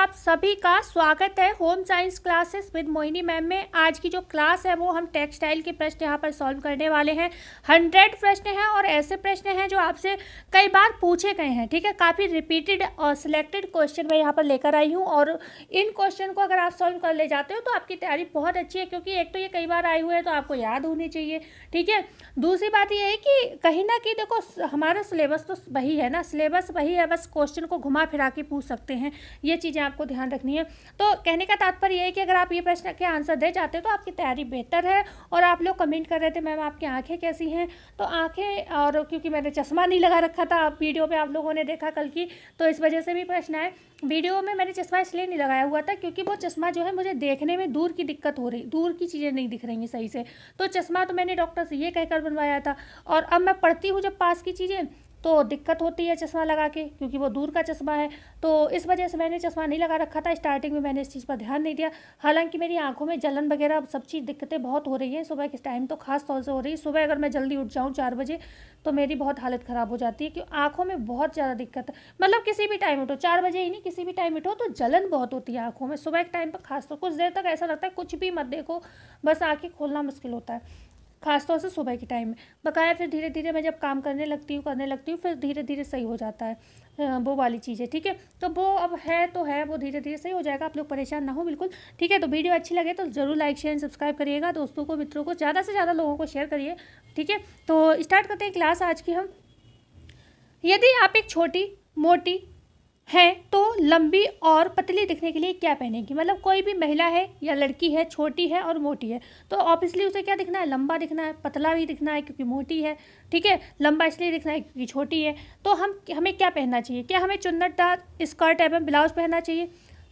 आप सभी का स्वागत है home science classes with Mohini ma'am में। आज की जो क्लास है वो हम टेक्सटाइल के प्रश्न यहाँ पर सॉल्व करने वाले हैं। 100 प्रश्न हैं और ऐसे प्रश्न हैं जो आपसे कई बार पूछे गए हैं। ठीक है, काफ़ी रिपीटेड और सिलेक्टेड क्वेश्चन मैं यहाँ पर लेकर आई हूँ और इन क्वेश्चन को अगर आप सॉल्व कर ले जाते हो तो आपकी तैयारी बहुत अच्छी है, क्योंकि एक तो ये कई बार आए हुए हैं तो आपको याद होनी चाहिए। ठीक है, दूसरी बात ये है कि कहीं ना कहीं देखो हमारा सिलेबस तो वही है ना, सिलेबस वही है, बस क्वेश्चन को घुमा फिरा के पूछ सकते हैं। ये चीज़ें आपको ध्यान रखनी है। तो कहने का तात्पर्य ये है कि अगर आप ये प्रश्न के आंसर दे जाते हो तो आपकी तैयारी बेहतर है। और आप लोग कमेंट कर रहे थे मैम आपकी आंखें कैसी हैं, तो आंखें, और क्योंकि मैंने चश्मा नहीं लगा रखा था, वीडियो पे आप लोगों ने देखा कल की, तो इस वजह से भी प्रश्न आए। वीडियो में मैंने चश्मा इसलिए नहीं लगाया हुआ था क्योंकि वो चश्मा जो है मुझे देखने में दूर की दिक्कत हो रही, दूर की चीज़ें नहीं दिख रही हैं सही से, तो चश्मा तो मैंने डॉक्टर से ये कहकर बनवाया था। और अब मैं पढ़ती हूँ जब पास की चीज़ें तो दिक्कत होती है चश्मा लगा के, क्योंकि वो दूर का चश्मा है, तो इस वजह से मैंने चश्मा नहीं लगा रखा था। स्टार्टिंग में मैंने इस चीज़ पर ध्यान नहीं दिया। हालांकि मेरी आंखों में जलन वगैरह सब चीज़ दिक्कतें बहुत हो रही हैं सुबह के टाइम, तो खास तौर से हो रही है। सुबह अगर मैं जल्दी उठ जाऊँ 4 बजे तो मेरी बहुत हालत ख़राब हो जाती है, कि आँखों में बहुत ज़्यादा दिक्कत है। मतलब किसी भी टाइम उठो, 4 बजे ही नहीं, किसी भी टाइम उठो तो जलन बहुत होती है आँखों में सुबह के टाइम पर। खास तौर कुछ देर तक ऐसा लगता है कुछ भी मत देखो, बस आँखें खोलना मुश्किल होता है, खासतौर से सुबह के टाइम में। बकाया फिर धीरे धीरे मैं जब काम करने लगती हूँ फिर धीरे धीरे सही हो जाता है वो वाली चीज़ें। ठीक है, तो वो अब है तो है, वो धीरे धीरे सही हो जाएगा, आप लोग परेशान ना हो बिल्कुल। ठीक है, तो वीडियो अच्छी लगे तो ज़रूर लाइक शेयर सब्सक्राइब करिएगा, दोस्तों को मित्रों को ज़्यादा से ज़्यादा लोगों को शेयर करिए। ठीक है, तो स्टार्ट करते हैं क्लास आज की हम। यदि आप एक छोटी मोटी है तो लंबी और पतली दिखने के लिए क्या पहनेगी। मतलब कोई भी महिला है या लड़की है, छोटी है और मोटी है, तो ऑब्वियसली उसे क्या दिखना है, लंबा दिखना है, पतला भी दिखना है क्योंकि मोटी है। ठीक है, लंबा इसलिए दिखना है क्योंकि छोटी है। तो हमें क्या पहनना चाहिए, क्या हमें चुन्नटदार स्कर्ट एवं ब्लाउज पहनना चाहिए,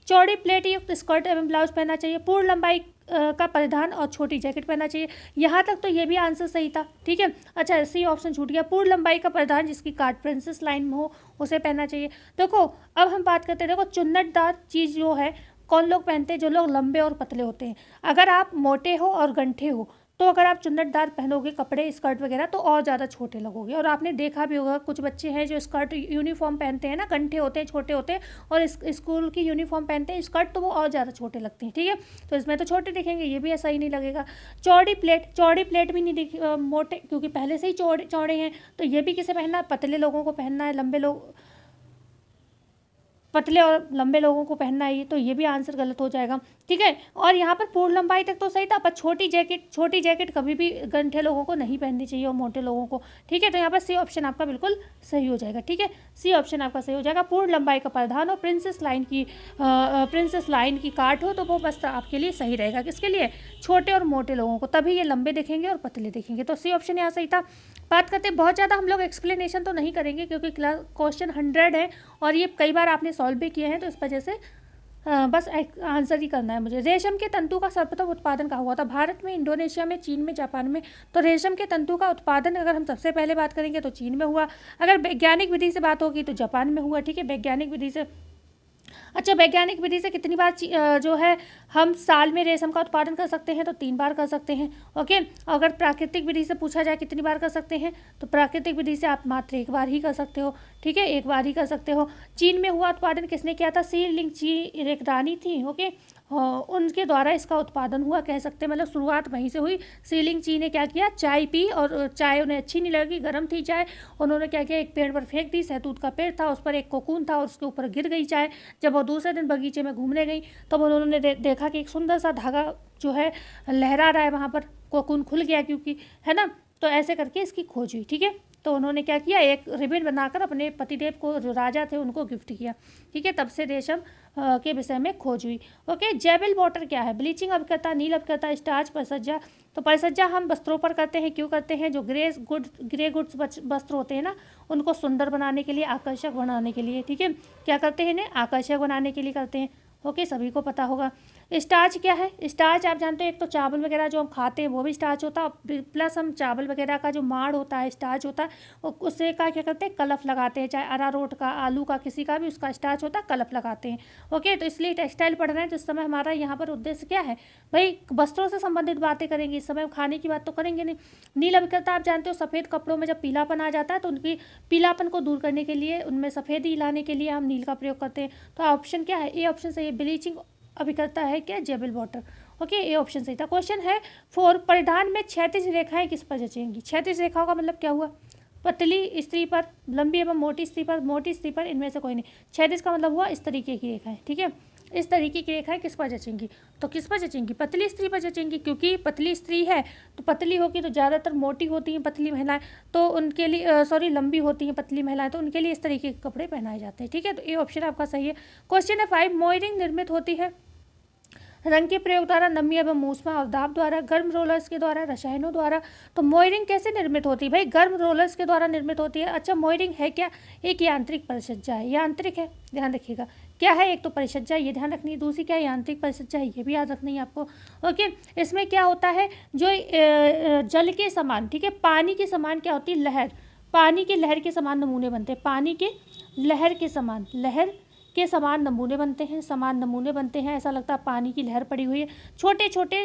चौड़ी प्लेट युक्त स्कर्ट एवं ब्लाउज पहनना चाहिए, पूर्ण लंबाई का परिधान और छोटी जैकेट पहनना चाहिए। यहाँ तक तो ये भी आंसर सही था। ठीक है, अच्छा सी ऑप्शन छूट गया, पूर्ण लंबाई का परिधान जिसकी काट प्रिंसेस लाइन में हो उसे पहनना चाहिए। देखो अब हम बात करते हैं, देखो चुन्नटदार चीज़ जो है कौन लोग पहनते हैं, जो लोग लंबे और पतले होते हैं। अगर आप मोटे हो और गंठे हो तो अगर आप चुन्नटदार पहनोगे कपड़े स्कर्ट वगैरह तो और ज़्यादा छोटे लगोगे। और आपने देखा भी होगा कुछ बच्चे हैं जो स्कर्ट यूनिफॉर्म पहनते हैं ना, गंठे होते हैं, छोटे होते हैं, और स्कूल की यूनिफॉर्म पहनते हैं स्कर्ट, तो वो और ज़्यादा छोटे लगते हैं। ठीक है, तो इसमें तो छोटे दिखेंगे, ये भी ऐसा ही नहीं लगेगा। चौड़ी प्लेट भी नहीं दिख मोटे, क्योंकि पहले से ही चौड़े हैं, तो ये भी किसे पहनना है, पतले लोगों को पहनना है, पतले और लंबे लोगों को पहनना है, तो ये भी आंसर गलत हो जाएगा। ठीक है, और यहाँ पर पूर्ण लंबाई तक तो सही था, पर छोटी जैकेट कभी भी गंठे लोगों को नहीं पहननी चाहिए और मोटे लोगों को। ठीक है, तो यहाँ पर सी ऑप्शन आपका बिल्कुल सही हो जाएगा। ठीक है, सी ऑप्शन आपका सही हो जाएगा। पूर्ण लंबाई का परिधान और प्रिंसेस लाइन की काट हो तो वो वस्त्र आपके लिए सही रहेगा। किसके लिए, छोटे और मोटे लोगों को, तभी ये लंबे दिखेंगे और पतले दिखेंगे। तो सी ऑप्शन यहाँ सही था। बात करते हैं, बहुत ज़्यादा हम लोग एक्सप्लेनेशन तो नहीं करेंगे क्योंकि क्वेश्चन 100 है और ये कई बार आपने सॉल्व भी किए हैं, तो इस वजह से बस आंसर ही करना है मुझे। रेशम के तंतु का सर्वप्रथम उत्पादन कहाँ हुआ था, भारत में, इंडोनेशिया में, चीन में, जापान में। तो रेशम के तंतु का उत्पादन अगर हम सबसे पहले बात करेंगे तो चीन में हुआ। अगर वैज्ञानिक विधि से बात होगी तो जापान में हुआ। ठीक है, वैज्ञानिक विधि से, अच्छा वैज्ञानिक विधि से कितनी बार जो है हम साल में रेशम का उत्पादन कर सकते हैं, तो 3 बार कर सकते हैं। ओके, अगर प्राकृतिक विधि से पूछा जाए कितनी बार कर सकते हैं, तो प्राकृतिक विधि से आप मात्र 1 बार ही कर सकते हो। ठीक है, 1 बार ही कर सकते हो। चीन में हुआ उत्पादन किसने किया था, सी लिंग ची एक रानी थी। ओके, उनके द्वारा इसका उत्पादन हुआ कह सकते हैं, मतलब शुरुआत वहीं से हुई। सीलिंग ची ने क्या किया, चाय पी और चाय उन्हें अच्छी नहीं लगी, गर्म थी चाय, उन्होंने क्या किया, एक पेड़ पर फेंक दी। सहतूत का पेड़ था, उस पर एक कोकून था और उसके ऊपर गिर गई चाय। जब वो दूसरे दिन बगीचे में घूमने गई तब उन्होंने देखा कि एक सुंदर सा धागा जो है लहरा रहा है वहाँ पर, कोकून खुल गया क्योंकि, है ना, तो ऐसे करके इसकी खोज हुई। ठीक है, तो उन्होंने क्या किया, एक रिबन बनाकर अपने पतिदेव को, जो राजा थे, उनको गिफ्ट किया। ठीक है, तब से रेशम के विषय में खोज हुई। ओके, जेबल वाटर क्या है, ब्लीचिंग अभिकर्ता, नील अभिकर्ता, स्टार्च, परिसज्जा। तो परिसज्जा हम वस्त्रों पर करते हैं, क्यों करते हैं, जो ग्रे गुड्स वस्त्र होते हैं ना, उनको सुंदर बनाने के लिए, आकर्षक बनाने के लिए। ठीक है, क्या करते हैं, इन्हें आकर्षक बनाने के लिए करते हैं। ओके, सभी को पता होगा। स्टार्च क्या है? स्टार्च आप जानते हो एक तो चावल वगैरह जो हम खाते हैं वो भी स्टार्च होता है, प्लस हम चावल वगैरह का जो माड़ होता है स्टार्च होता है, उससे का क्या करते हैं, कलफ लगाते हैं, चाहे अरारोट का, आलू का, किसी का भी उसका स्टार्च होता है, कलफ लगाते हैं। ओके, तो इसलिए टेक्सटाइल पढ़ रहे हैं तो इस समय हमारा यहाँ पर उद्देश्य क्या है भाई, वस्त्रों से संबंधित बातें करेंगे। इस समय हम खाने की बात तो करेंगे नहीं। नील अभिकर्ता आप जानते हो सफ़ेद कपड़ों में जब पीलापन आ जाता है तो उनकी पीलापन को दूर करने के लिए, उनमें सफ़ेदी लाने के लिए हम नील का प्रयोग करते हैं। तो ऑप्शन क्या है? ए ऑप्शन सही है। ब्लीचिंग अभिकर्ता है क्या? जेबल वाटर। ओके, ए ऑप्शन सही था। क्वेश्चन है 4, परिधान में क्षैतिज रेखाएं किस पर जचेंगी? क्षैतिज रेखाओं का मतलब क्या हुआ? पतली स्त्री पर, लंबी एवं मोटी स्त्री पर, मोटी स्त्री पर, इनमें से कोई नहीं। क्षैतिज का मतलब हुआ इस तरीके की रेखाएं, ठीक है। इस तरीके की रेखाएं किस पर जचेंगी? तो किस पर जचेंगी? पतली स्त्री पर जचेंगी, क्योंकि पतली स्त्री है तो पतली होगी तो ज़्यादातर मोटी होती हैं पतली महिलाएं, तो उनके लिए सॉरी लंबी होती हैं पतली महिलाएं, तो उनके लिए इस तरीके के कपड़े पहनाए जाते हैं, ठीक है। तो ये ऑप्शन आपका सही है। क्वेश्चन है 5, मोयरिंग निर्मित होती है रंग के प्रयोग द्वारा, नमी एवं मूसमा और दाब द्वारा, गर्म रोलर्स के द्वारा, रसायनों द्वारा। तो मोयरिंग कैसे निर्मित होती है भाई? गर्म रोलर्स के द्वारा निर्मित होती है। अच्छा, मोयरिंग है क्या? एक यांत्रिक परिसज्जा है, यांत्रिक है, ध्यान रखिएगा। क्या है? एक तो परिसज्जा, ये ध्यान रखनी है, दूसरी क्या है? यांत्रिक परिसज्जा है, ये भी याद रखनी है आपको। ओके, इसमें क्या होता है, जो जल के समान, ठीक है, पानी के समान क्या होती है? लहर, पानी के लहर के समान नमूने बनते हैं, पानी के लहर के समान, लहर के समान नमूने बनते हैं, समान नमूने बनते हैं, ऐसा लगता है पानी की लहर पड़ी हुई है। छोटे छोटे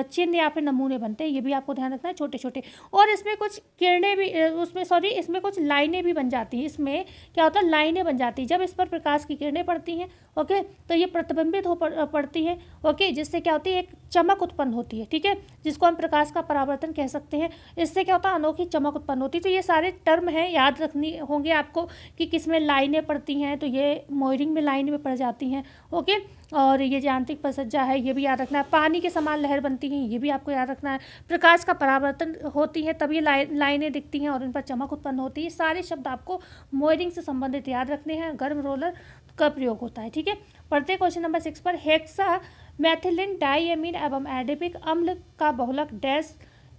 चिन्ह या फिर नमूने बनते हैं, ये भी आपको ध्यान रखना है, छोटे छोटे। और इसमें कुछ किरणें भी उसमें सॉरी इसमें कुछ लाइनें भी बन जाती हैं। इसमें क्या होता है? लाइनें बन जाती हैं। जब इस पर प्रकाश की किरणें पड़ती हैं, ओके, तो ये प्रतिबिंबित हो पड़ती है, ओके, जिससे क्या होती है? एक चमक उत्पन्न होती है, ठीक है, जिसको हम प्रकाश का परावर्तन कह सकते हैं। इससे क्या होता है? अनोखी चमक उत्पन्न होती है। तो ये सारे टर्म हैं, याद रखनी होंगे आपको कि किसमें लाइनें पड़ती हैं, तो ये मोयरिंग में लाइन में पड़ जाती हैं, ओके। और ये जो यांत्रिक परिसज्जा है ये भी याद रखना है। पानी के समान लहर बनती हैं, ये भी आपको याद रखना है। प्रकाश का परावर्तन होती है तब ये लाइनें दिखती हैं और इन पर चमक उत्पन्न होती है। सारे शब्द आपको मोयरिंग से संबंधित याद रखने हैं। गर्म रोलर का प्रयोग होता है, ठीक है। पढ़ते क्वेश्चन नंबर 6 पर। हेक्सा मैथिलिन डाइएमीन एवं एडिपिक अम्ल का बहुलक डैश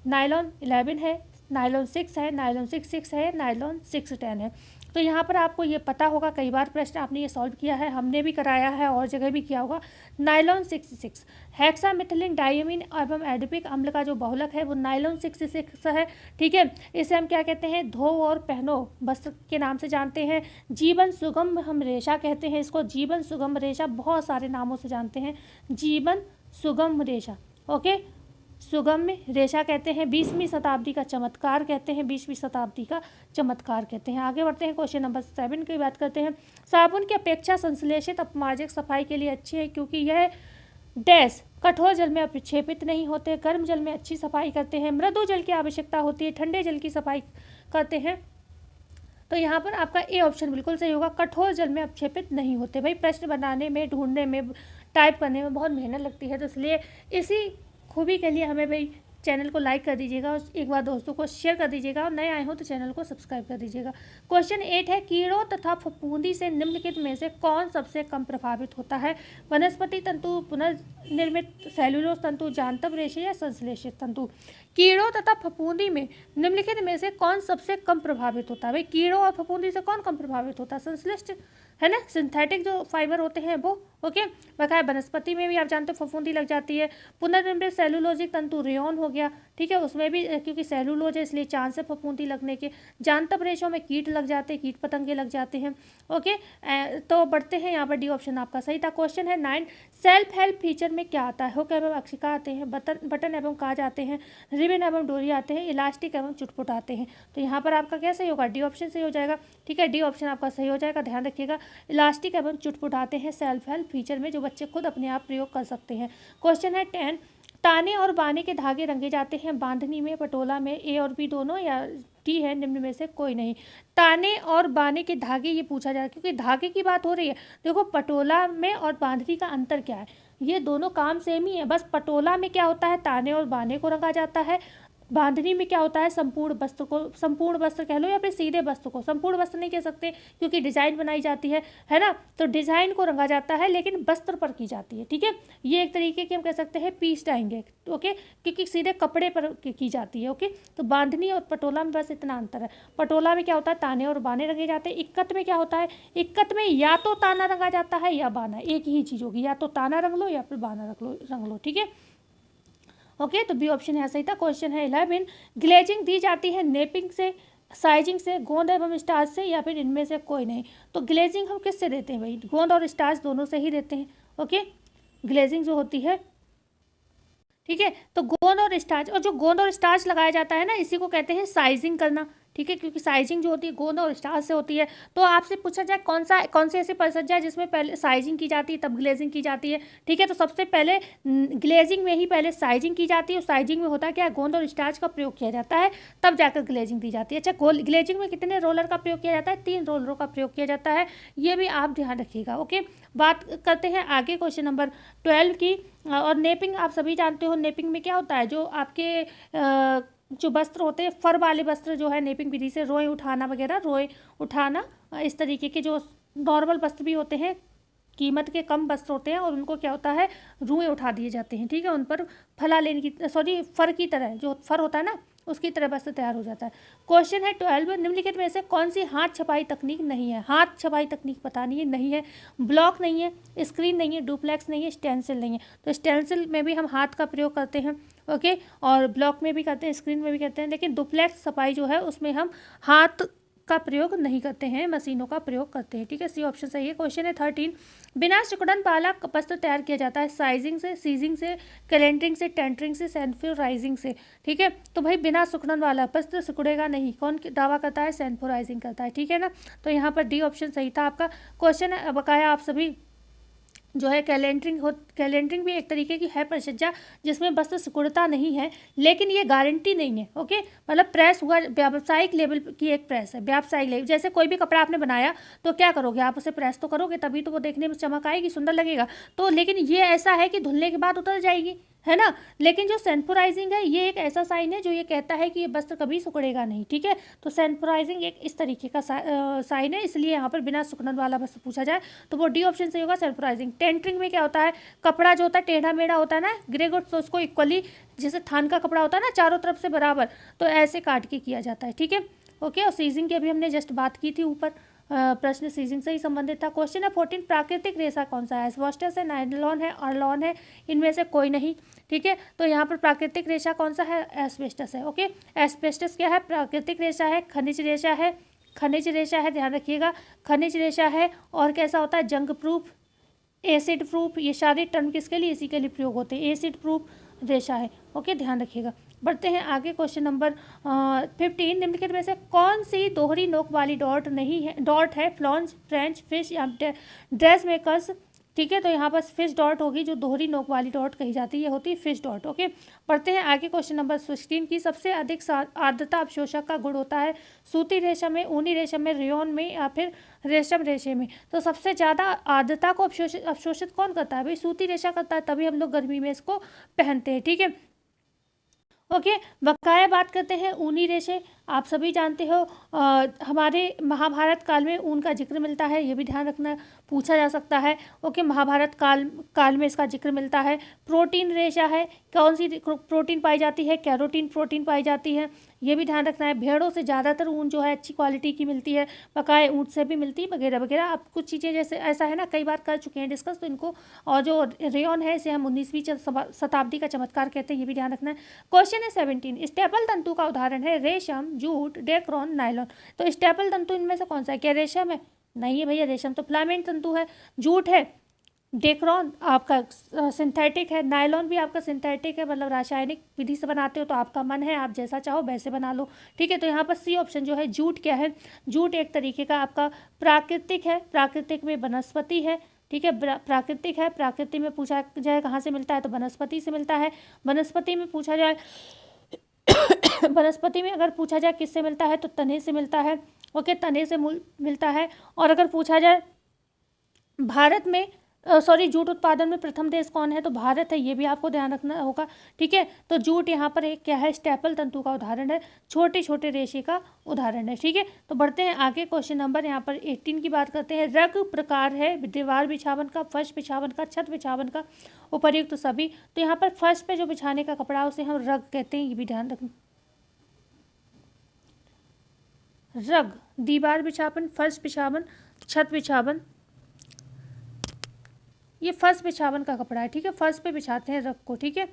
नाइलॉन 11 है, नाइलॉन 6 है, नाइलॉन 6 है, नाइलॉन 610 है। तो यहाँ पर आपको ये पता होगा, कई बार प्रश्न आपने ये सॉल्व किया है, हमने भी कराया है और जगह भी किया होगा। नाइलॉन 6 हेक्सामिथिलिन डाइएमीन एवं एडिपिक अम्ल का जो बहुलक है वो नाइलॉन 6 है, ठीक है। इसे हम क्या कहते हैं? धो और पहनो वस्त्र के नाम से जानते हैं। जीवन सुगम हम रेशा कहते हैं इसको, जीवन सुगम रेशा, बहुत सारे नामों से जानते हैं, जीवन सुगम रेशा, ओके, सुगम्य रेशा कहते हैं। 20वीं शताब्दी का चमत्कार कहते हैं, 20वीं शताब्दी का चमत्कार कहते हैं। आगे बढ़ते हैं, क्वेश्चन नंबर 7 की बात करते हैं। साबुन की अपेक्षा संश्लेषित अपमार्जक सफाई के लिए अच्छे हैं क्योंकि यह डैश कठोर जल में अभिक्षेपित नहीं होते, गर्म जल में अच्छी सफाई करते हैं, मृदु जल की आवश्यकता होती है, ठंडे जल की सफाई करते हैं। तो यहाँ पर आपका ए ऑप्शन बिल्कुल सही होगा, कठोर जल में अवक्षेपित नहीं होते। भाई प्रश्न बनाने में, ढूंढने में, टाइप करने में बहुत मेहनत लगती है, तो इसलिए इसी खूबी के लिए हमें भाई चैनल को लाइक कर दीजिएगा और एक बार दोस्तों को शेयर कर दीजिएगा और नए आए हो तो चैनल को सब्सक्राइब कर दीजिएगा। क्वेश्चन 8 है, कीड़ों तथा फफूंदी से निम्नलिखित में से कौन सबसे कम प्रभावित होता है? वनस्पति तंतु, पुनर्निर्मित सेल्यूलोज तंतु, जांतव रेशे या संश्लेषित तंतु? कीड़ों तथा फफूंदी में निम्नलिखित में से कौन सबसे कम प्रभावित होता है? भाई कीड़ों और फफूंदी से कौन कम प्रभावित होता है? संश्लिष्ट है ना, सिंथेटिक जो फाइबर होते हैं वो, ओके। बकाया वनस्पति में भी आप जानते हो फफूंदी लग जाती है। पुनर्निर्मित सेलुलोजिक तंतु रेयॉन हो गया, ठीक है, उसमें भी क्योंकि सेलुलोज है इसलिए चांस है फफूंदी लगने के। जांतव रेशों में कीट लग जाते हैं, कीट पतंगे लग जाते हैं, ओके। तो बढ़ते हैं, यहाँ पर डी ऑप्शन आपका सही था। क्वेश्चन है 9, सेल्फ हेल्प फीचर में क्या आता है? हुक एवं अक्षिका आते हैं, बटन एवं काज आते हैं, रिबन एवं डोरी आते हैं, इलास्टिक एवं चुटपुट आते हैं। तो यहाँ पर आपका क्या सही होगा? डी ऑप्शन सही हो जाएगा, ठीक है, डी ऑप्शन आपका सही हो जाएगा। ध्यान रखिएगा, इलास्टिक एवं चुटपुट आते हैं सेल्फ हेल्प फीचर में, जो बच्चे खुद अपने आप प्रयोग कर सकते हैं। क्वेश्चन है 10, ताने और बाने के धागे रंगे जाते हैं बांधनी में, पटोला में, ए और बी दोनों या डी है निम्न में से कोई नहीं? ताने और बाने के धागे ये पूछा जा रहा है क्योंकि धागे की बात हो रही है। देखो पटोला में और बांधनी का अंतर क्या है? ये दोनों काम सेम ही है, बस पटोला में क्या होता है? ताने और बाने को रंगा जाता है, बांधनी में क्या होता है, संपूर्ण वस्त्र को, संपूर्ण वस्त्र कह लो या फिर सीधे वस्त्र को, संपूर्ण वस्त्र नहीं कह सकते क्योंकि डिज़ाइन बनाई जाती है ना, तो डिज़ाइन को रंगा जाता है लेकिन वस्त्र पर की जाती है, ठीक है। ये एक तरीके की हम कह सकते हैं पीस डाएंगे, ओके, क्योंकि सीधे कपड़े पर की जाती है, ओके। तो बांधनी और पटोला में बस इतना अंतर है। पटोला में क्या होता है, ताने और बाने रंगे जाते हैं। इक्कत में क्या होता है, इक्कत में या तो ताना रंगा जाता है या बाना, एक ही चीज़ होगी, या तो ताना रंग लो या फिर बाना रंग लो, ठीक है, ओके। तो बी ऑप्शन यहाँ सही था। क्वेश्चन है 11, ग्लेजिंग दी जाती है नेपिंग से, साइजिंग से, गोंद एवं स्टार्च से या फिर इनमें से कोई नहीं। तो ग्लेजिंग हम किससे देते हैं भाई, गोंद और स्टार्च दोनों से ही देते हैं, ओके। ग्लेजिंग जो होती है, ठीक है, तो गोंद और स्टार्च, और जो गोंद और स्टार्च लगाया जाता है ना, इसी को कहते हैं साइजिंग करना, ठीक है, क्योंकि साइजिंग जो होती है गोंद और स्टार्च से होती है। तो आपसे पूछा जाए कौन सी ऐसी परिसज्जा है जिसमें पहले साइजिंग की जाती है तब ग्लेजिंग की जाती है, ठीक है। तो सबसे पहले ग्लेजिंग में ही पहले साइजिंग की जाती है, और साइजिंग में होता है क्या, गोंद और स्टार्च का प्रयोग किया जाता है, तब जाकर ग्लेजिंग दी जाती है। अच्छा, ग्लेजिंग में कितने रोलर का प्रयोग किया जाता है, 3 रोलरों का प्रयोग किया जाता है, ये भी आप ध्यान रखिएगा, ओके। बात करते हैं आगे क्वेश्चन नंबर 12 की। और नेपिंग आप सभी जानते हो, नेपिंग में क्या होता है, जो आपके जो वस्त्र होते हैं, फर वाले वस्त्र जो है नेपिंग विधि से, रोए उठाना वगैरह, रोए उठाना, इस तरीके के जो नॉर्मल वस्त्र भी होते हैं, कीमत के कम वस्त्र होते हैं, और उनको क्या होता है, रुएं उठा दिए जाते हैं, ठीक है। उन पर फला लेने की, सॉरी, फर की तरह, जो फर होता है ना उसकी तरह वस्त्र तैयार हो जाता है। क्वेश्चन है 12, निम्नलिखित में से कौन सी हाथ छपाई तकनीक नहीं है। हाथ छपाई तकनीक पता नहीं है, ब्लॉक नहीं है, स्क्रीन नहीं है, डुप्लेक्स नहीं है, स्टेंसिल नहीं है। तो स्टेंसिल में भी हम हाथ का प्रयोग करते हैं, ओके, और ब्लॉक में भी करते हैं, स्क्रीन में भी करते हैं, लेकिन डुप्लेक्स छपाई जो है उसमें हम हाथ का प्रयोग नहीं करते हैं, मशीनों का प्रयोग करते हैं, ठीक है। सी ऑप्शन सही है। क्वेश्चन है 13, बिना सिकुड़न वाला वस्त्र तैयार किया जाता है साइजिंग से, सीजिंग से, कैलेंडरिंग से, टेंटरिंग से, सैनफोराइजिंग से, ठीक है। तो भाई बिना सिकुड़न वाला वस्त्र सिकुड़ेगा नहीं, कौन दावा करता है, सैनफोराइजिंग करता है, ठीक है ना। तो यहाँ पर डी ऑप्शन सही था आपका। क्वेश्चन है बकाया आप सभी जो है कैलेंडरिंग भी एक तरीके की है परिसज्जा जिसमें वस्त्र सिकुड़ता नहीं है, लेकिन ये गारंटी नहीं है, ओके। मतलब प्रेस हुआ व्यावसायिक लेवल की एक प्रेस है, व्यावसायिक लेवल, जैसे कोई भी कपड़ा आपने बनाया तो क्या करोगे, आप उसे प्रेस तो करोगे, तभी तो वो देखने में चमक आएगी, सुंदर लगेगा। तो लेकिन ये ऐसा है कि धुलने के बाद उतर जाएगी, है ना। लेकिन जो सैनफोराइजिंग है ये एक ऐसा साइन है जो ये कहता है कि ये वस्त्र कभी सिकुड़ेगा नहीं, ठीक है। तो सैनफोराइजिंग एक इस तरीके का साइन है, इसलिए यहाँ पर बिना सिकुड़न वाला वस्त्र पूछा जाए तो वो डी ऑप्शन सही होगा, सैनफोराइजिंग। टेंटरिंग में क्या होता है, कपड़ा जो होता है टेढ़ा मेढ़ा होता है ना, ग्रे गुड्स, तो उसको इक्वली, जैसे थान का कपड़ा होता है ना चारों तरफ से बराबर, तो ऐसे काट के किया जाता है, ठीक है, ओके। और सीजिंग की अभी हमने जस्ट बात की थी ऊपर, प्रश्न सीजिंग से ही संबंधित था। क्वेश्चन है 14, प्राकृतिक रेशा कौन सा है, एस्बेस्टस है, नायलॉन है, अर्लॉन है, इनमें से कोई नहीं, ठीक है। तो यहाँ पर प्राकृतिक रेशा कौन सा है, एस्बेस्टस है, ओके। एस्बेस्टस क्या है, प्राकृतिक रेशा है, खनिज रेशा है, खनिज रेशा है, ध्यान रखिएगा, खनिज रेशा है। और कैसा होता है, जंग प्रूफ, एसिड प्रूफ, ये सारे टर्म किसके लिए, इसी के लिए प्रयोग होते हैं, एसिड प्रूफ रेशा है, ओके, ध्यान रखिएगा। बढ़ते हैं आगे, क्वेश्चन नंबर 15, निम्नलिखित में से कौन सी दोहरी नोक वाली डॉट है, फ्लॉन्ज, फ्रेंच, फिश या ड्रेस मेकर्स, ठीक है। तो यहाँ पर फिश डॉट होगी, जो दोहरी नोक वाली डॉट कही जाती है, ये होती है फिश डॉट, ओके। पढ़ते हैं आगे, क्वेश्चन नंबर 16 की। सबसे अधिक आर्द्रता अवशोषक का गुण होता है सूती रेशम में, ऊनी रेशम में, रेयॉन में या फिर रेशम रेशे में। तो सबसे ज़्यादा आर्द्रता को अवशोषित कौन करता है भाई, सूती रेशा करता है, तभी हम लोग गर्मी में इसको पहनते हैं, ठीक है, ओके। बकाया बात करते हैं ऊनी रेशे। आप सभी जानते हो हमारे महाभारत काल में ऊन का जिक्र मिलता है, ये भी ध्यान रखना, पूछा जा सकता है, ओके। महाभारत काल में इसका जिक्र मिलता है। प्रोटीन रेशा है, कौन सी प्रोटीन पाई जाती है, कैरोटीन प्रोटीन पाई जाती है, ये भी ध्यान रखना है। भेड़ों से ज़्यादातर ऊन जो है अच्छी क्वालिटी की मिलती है, बकाया ऊँट से भी मिलती है, वगैरह वगैरह। आप कुछ चीज़ें जैसे ऐसा है ना, कई बार कर चुके हैं डिस्कस, तो इनको, और जो रेयॉन है इसे हम 19वीं शताब्दी का चमत्कार कहते हैं, ये भी ध्यान रखना है। क्वेश्चन है 17, स्टेपल तंतु का उदाहरण है रेशम, जूट, डेक्रोन, नायलॉन। तो स्टेपल तंतु इनमें से कौन सा है, क्या रेशम है, नहीं है भैया, रेशम तो फिलामेंट तंतु है, जूट है, डेक्रोन आपका सिंथेटिक है, नायलॉन भी आपका सिंथेटिक है, मतलब रासायनिक विधि से बनाते हो, तो आपका मन है आप जैसा चाहो वैसे बना लो, ठीक है। तो यहाँ पर सी ऑप्शन जो है, जूट क्या है, जूट एक तरीके का आपका प्राकृतिक है, प्राकृतिक में वनस्पति है, ठीक है, प्राकृतिक है। प्राकृतिक में पूछा जाए कहाँ से मिलता है, तो वनस्पति से मिलता है। वनस्पति में पूछा जाए वनस्पति में अगर पूछा जाए किससे मिलता है, तो तने से मिलता है, ओके, तने से मिलता है। और अगर पूछा जाए भारत में सॉरी, जूट उत्पादन में प्रथम देश कौन है? तो भारत है, ये भी आपको ध्यान रखना होगा। ठीक है, तो जूट यहाँ पर एक क्या है? स्टेपल तंतु का उदाहरण है, छोटे छोटे रेशे का उदाहरण है। ठीक है, तो बढ़ते हैं आगे। क्वेश्चन नंबर यहाँ पर 18 की बात करते हैं। रग प्रकार है दीवार बिछावन का, फर्श बिछावन का, छत बिछावन का, उपर्युक्त सभी। तो यहाँ पर फर्श पे जो बिछाने का कपड़ा है उसे हम रग कहते हैं, ये भी ध्यान रखना। रग, दीवार बिछावन, फर्श बिछावन, छत बिछावन, ये फर्श बिछावन का कपड़ा है। ठीक है, फर्श पे बिछाते हैं रग को। ठीक है,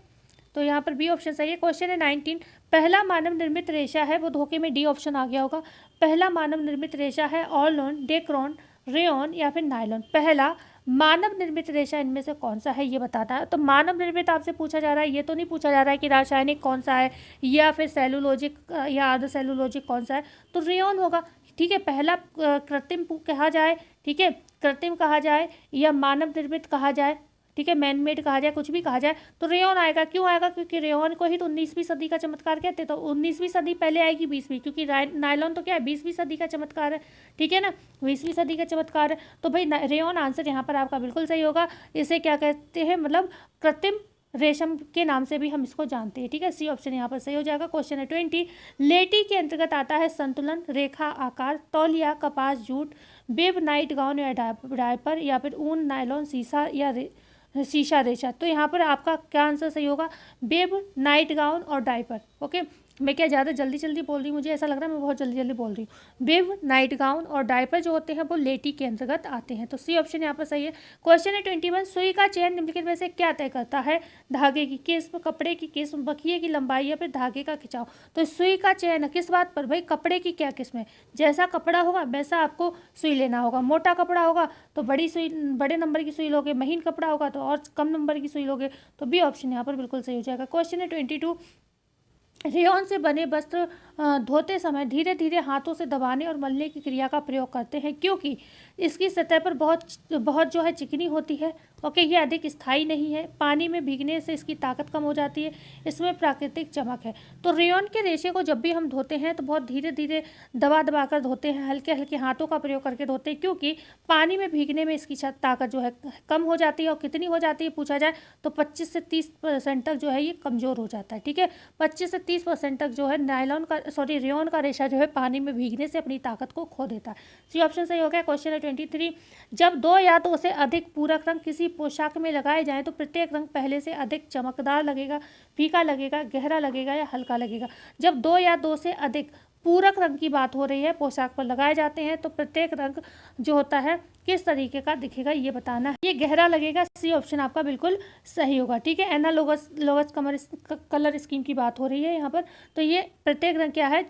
तो यहाँ पर बी ऑप्शन सही है। क्वेश्चन है 19। पहला मानव निर्मित रेशा है, वो धोखे में डी ऑप्शन आ गया होगा। पहला मानव निर्मित रेशा है ऑर्लोन, डेक्रोन, रेयन या फिर नायलॉन। पहला मानव निर्मित रेशा इनमें से कौन सा है, ये बताना है। तो मानव निर्मित आपसे पूछा जा रहा है, ये तो नहीं पूछा जा रहा है कि रासायनिक कौन सा है या फिर सेलुलोजिक या अर्ध सेलुलोजिक कौन सा है, तो रेयन होगा। ठीक है, पहला कृत्रिम कहा जाए, ठीक है, कृत्रिम कहा जाए या मानव निर्मित कहा जाए, ठीक है, मैन मेड कहा जाए, कुछ भी कहा जाए, तो रेयन आएगा। क्यों आएगा? क्योंकि रेयन को ही तो 19वीं सदी का चमत्कार कहते हैं। तो 19वीं सदी पहले आएगी 20वीं, क्योंकि नायलॉन तो क्या है? 20वीं सदी का चमत्कार है। ठीक है ना, 20वीं सदी का चमत्कार है। तो भाई रेयन आंसर यहाँ पर आपका बिल्कुल सही होगा। इसे क्या कहते हैं? मतलब कृत्रिम रेशम के नाम से भी हम इसको जानते हैं। ठीक है, सी ऑप्शन यहाँ पर सही हो जाएगा। क्वेश्चन है 20। लेटी के अंतर्गत आता है संतुलन, रेखा, आकार, तौलिया, कपास, जूट, बेब, नाइट गाउन या डायपर या फिर ऊन, नायलॉन, शीशा रेशा। तो यहाँ पर आपका क्या आंसर सही होगा? बेब, नाइट गाउन और डायपर। ओके, मैं क्या ज़्यादा जल्दी बोल रही हूँ? मुझे ऐसा लग रहा है मैं बहुत जल्दी बोल रही हूँ। बेब, नाइट गाउन और डायपर जो होते हैं वो लेटी के अंतर्गत आते हैं। तो सी ऑप्शन यहाँ पर सही है। क्वेश्चन है 21। सुई का चयन निम्नलिखित में से क्या तय करता है? धागे की किस्म, कपड़े की किस्म, बखिए की लंबाई या फिर धागे का खिंचाव। तो सुई का चयन किस बात पर? भाई कपड़े की क्या किस्म है, जैसा कपड़ा होगा वैसा आपको सुई लेना होगा। मोटा कपड़ा होगा तो बड़ी सुई, बड़े नंबर की सुई लोगे। महीन कपड़ा होगा तो और कम नंबर की सुई लोगे। तो बी ऑप्शन यहाँ पर बिल्कुल सही हो जाएगा। क्वेश्चन है 22। रेयन से बने वस्त्र धोते समय धीरे धीरे हाथों से दबाने और मलने की क्रिया का प्रयोग करते हैं, क्योंकि इसकी सतह पर बहुत जो है चिकनी होती है। ओके, ये अधिक स्थायी नहीं है। पानी में भीगने से इसकी ताकत कम हो जाती है। इसमें प्राकृतिक चमक है। तो रेयन के रेशे को जब भी हम धोते हैं तो बहुत धीरे धीरे दबा कर धोते हैं, हल्के हल्के हाथों का प्रयोग करके धोते हैं, क्योंकि पानी में भीगने में इसकी ताकत जो है कम हो जाती है। और कितनी हो जाती है पूछा जाए तो 25 से 30% तक जो है ये कमज़ोर हो जाता है। ठीक है, 25 से 30% तक जो है रेयन का रेशा जो है पानी में भीगने से अपनी ताकत को खो देता है। सी ऑप्शन सही हो गया। क्वेश्चन है 23। जब दो या दो से अधिक पूरक रंग किसी पोशाक में लगाए जाएं तो प्रत्येक रंग पहले से अधिक चमकदार लगेगा, फीका लगेगा, गहरा लगेगा या हल्का लगेगा। जब दो या दो से अधिक पूरक रंग की बात हो रही है, पोशाक पर लगाए जाते हैं, तो प्रत्येक रंग जो होता है किस तरीके का दिखेगा ये बताना है। ये गहरा लगेगा। सी ऑप्शन आपका बिल्कुल सही होगा। ठीक है, एनालोगस कलर स्कीम की बात हो रही है यहाँ पर। तो ये प्रत्येक रंग क्या है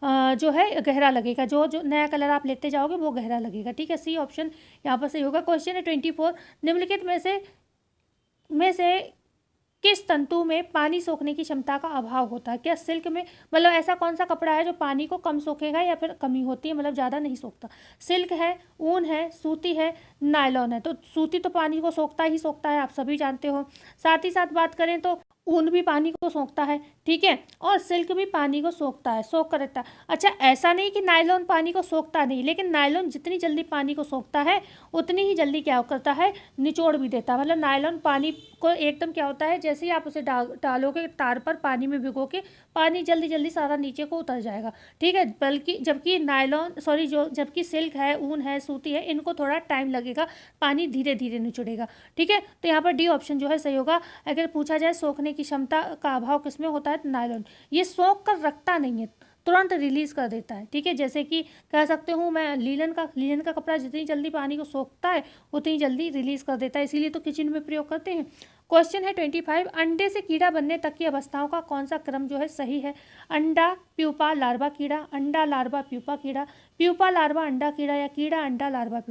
जो है गहरा लगेगा। जो नया कलर आप लेते जाओगे वो गहरा लगेगा। ठीक है, सी ऑप्शन यहाँ पर सही होगा। क्वेश्चन है 24। निम्नलिखित में से किस तंतु में पानी सोखने की क्षमता का अभाव होता है? क्या सिल्क में, मतलब ऐसा कौन सा कपड़ा है जो पानी को कम सोखेगा या फिर कमी होती है, मतलब ज़्यादा नहीं सोखता? सिल्क है, ऊन है, सूती है, नायलॉन है। तो सूती तो पानी को सोखता ही सोखता है, आप सभी जानते हो। साथ ही साथ बात करें तो ऊन भी पानी को सोखता है। ठीक है, और सिल्क भी पानी को सोखता है, सोख कर रखता है। अच्छा, ऐसा नहीं कि नायलॉन पानी को सोखता नहीं, लेकिन नायलॉन जितनी जल्दी पानी को सोखता है उतनी ही जल्दी क्या करता है? निचोड़ भी देता है। मतलब नायलॉन पानी को एकदम क्या होता है, जैसे ही आप उसे डालोगे तार पर पानी में भिगो के, पानी जल्दी जल्दी सारा नीचे को उतर जाएगा। ठीक है, बल्कि जबकि सिल्क है, ऊन है, सूती है, इनको थोड़ा टाइम लगेगा, पानी धीरे धीरे निचोड़ेगा। ठीक है, तो यहाँ पर डी ऑप्शन जो है सही होगा। अगर पूछा जाए सोखने की क्षमता का अभाव किसमें होता है? नायलॉन। ये सोख कर रखता नहीं है, तुरंत रिलीज कर देता है। ठीक है, जैसे कि कह सकते हूँ मैं लीलन का कपड़ा जितनी जल्दी पानी को सोखता है उतनी जल्दी रिलीज कर देता है, इसीलिए तो किचन में प्रयोग करते हैं। क्वेश्चन है 25। अंडे से कीड़ा बनने तक की अवस्थाओं का कौन सा क्रम जो है सही है? अंडा, प्यूपा, लार्वा, कीड़ा, अंडा, लार्वा, प्यूपा, कीड़ा, प्यूपा, लार्वा, अंडा, कीड़ा या कीड़ा, अंडा, लार्वा,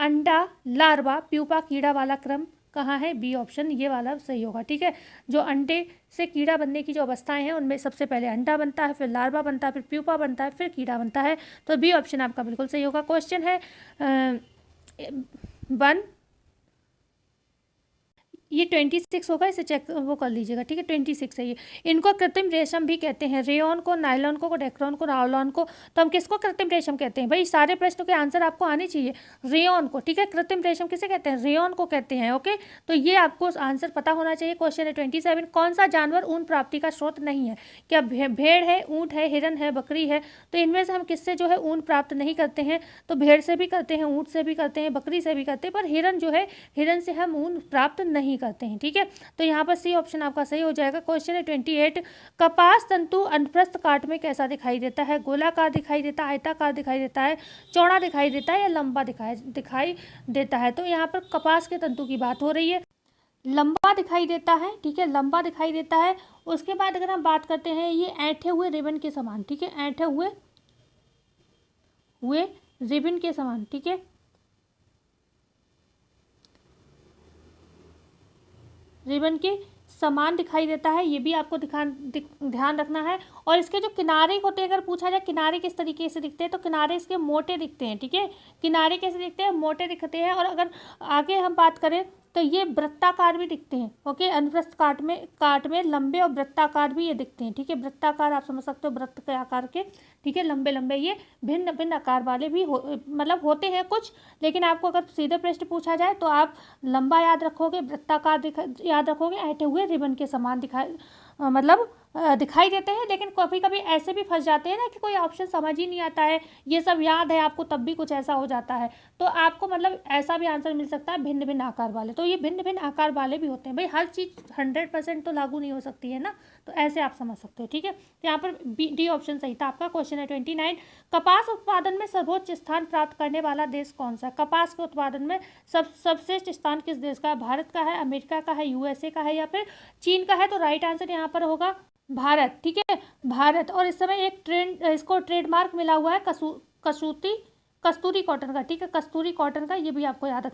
अंडा, लार्वा, प्यूपा, कीड़ा वाला क्रम कहाँ है? बी ऑप्शन ये वाला सही होगा। ठीक है, जो अंडे से कीड़ा बनने की जो अवस्थाएं हैं उनमें सबसे पहले अंडा बनता है, फिर लार्वा बनता है, फिर प्यूपा बनता है, फिर कीड़ा बनता है। तो बी ऑप्शन आपका बिल्कुल सही होगा। क्वेश्चन है 1। ये 26 होगा, इसे चेक वो कर लीजिएगा, ठीक है, 26 है ये। इनको कृत्रिम रेशम भी कहते हैं, रेयॉन को, नायलॉन को, डेक्रोन को, रावलॉन को। तो हम किसको कृत्रिम रेशम कहते हैं भाई? सारे प्रश्नों के आंसर आपको आने चाहिए। रेयॉन को, ठीक है। कृत्रिम रेशम किसे कहते हैं? रेयॉन को कहते हैं। ओके, तो ये आपको आंसर पता होना चाहिए। क्वेश्चन है 27, कौन सा जानवर ऊन प्राप्ति का स्रोत नहीं है? क्या भेड़ है, ऊँट है, हिरन है, बकरी है? तो इनमें से हम किससे जो है ऊन प्राप्त नहीं करते हैं? तो भेड़ से भी करते हैं, ऊँट से भी करते हैं, बकरी से भी करते हैं, पर हिरन जो है, हिरन से हम ऊन प्राप्त नहीं करते हैं, ठीक है। तो यहाँ पर सी ऑप्शन आपका सही हो जाएगा। क्वेश्चन है 28, कपास तंतु अनुप्रस्थ काट में कैसा दिखाई देता है? गोलाकार दिखाई देता है, आयताकार दिखाई देता है, चौड़ा दिखाई देता है, या लंबा दिखाई देता है? तो यहाँ पर कपास के तंतु की बात हो रही है, लंबा दिखाई देता है, ठीक है, लंबा दिखाई देता है। उसके बाद अगर हम बात करते हैं, ये ऐंठे हुए रिबन के समान, ठीक है, ऐंठे हुए रिबन के समान, ठीक है, रिबन के समान दिखाई देता है। ये भी आपको ध्यान रखना है। और इसके जो किनारे होते हैं, अगर पूछा जाए किनारे किस तरीके से दिखते हैं, तो किनारे इसके मोटे दिखते हैं, ठीक है, किनारे कैसे दिखते हैं? मोटे दिखते हैं। और अगर आगे हम बात करें तो ये वृत्ताकार भी दिखते हैं। ओके, अनुप्रस्थ काट में लंबे और वृत्ताकार भी ये दिखते हैं, ठीक है। वृत्ताकार आप समझ सकते हो, वृत्त के आकार के, ठीक है, लंबे लंबे। ये भिन्न भिन्न आकार वाले भी मतलब होते हैं कुछ, लेकिन आपको अगर सीधे प्रश्न पूछा जाए तो आप लंबा याद रखोगे, वृत्ताकार याद रखोगे, ऐंठे हुए रिबन के समान दिखाई देते हैं। लेकिन कभी कभी ऐसे भी फंस जाते हैं ना कि कोई ऑप्शन समझ ही नहीं आता है, ये सब याद है आपको, तब भी कुछ ऐसा हो जाता है। तो आपको मतलब ऐसा भी आंसर मिल सकता है, भिन्न भिन्न आकार वाले। तो ये भिन्न भिन्न आकार वाले भी होते हैं भाई, हर चीज़ 100% तो लागू नहीं हो सकती है ना, तो ऐसे आप समझ सकते हो, ठीक है। तो यहाँ पर डी ऑप्शन सही था आपका। क्वेश्चन है 29, कपास उत्पादन में सर्वोच्च स्थान प्राप्त करने वाला देश कौन सा? कपास के उत्पादन में सबश्रेष्ठ स्थान किस देश का है? भारत का है, अमेरिका का है, यूएसए का है, या फिर चीन का है? तो राइट आंसर यहाँ पर होगा भारत, ठीक है, भारत। और इस समय एक इसको ट्रेडमार्क मिला हुआ है कस्तूरी कॉटन का, ठीक है, कस्तूरी कॉटन का। ये भी आपको याद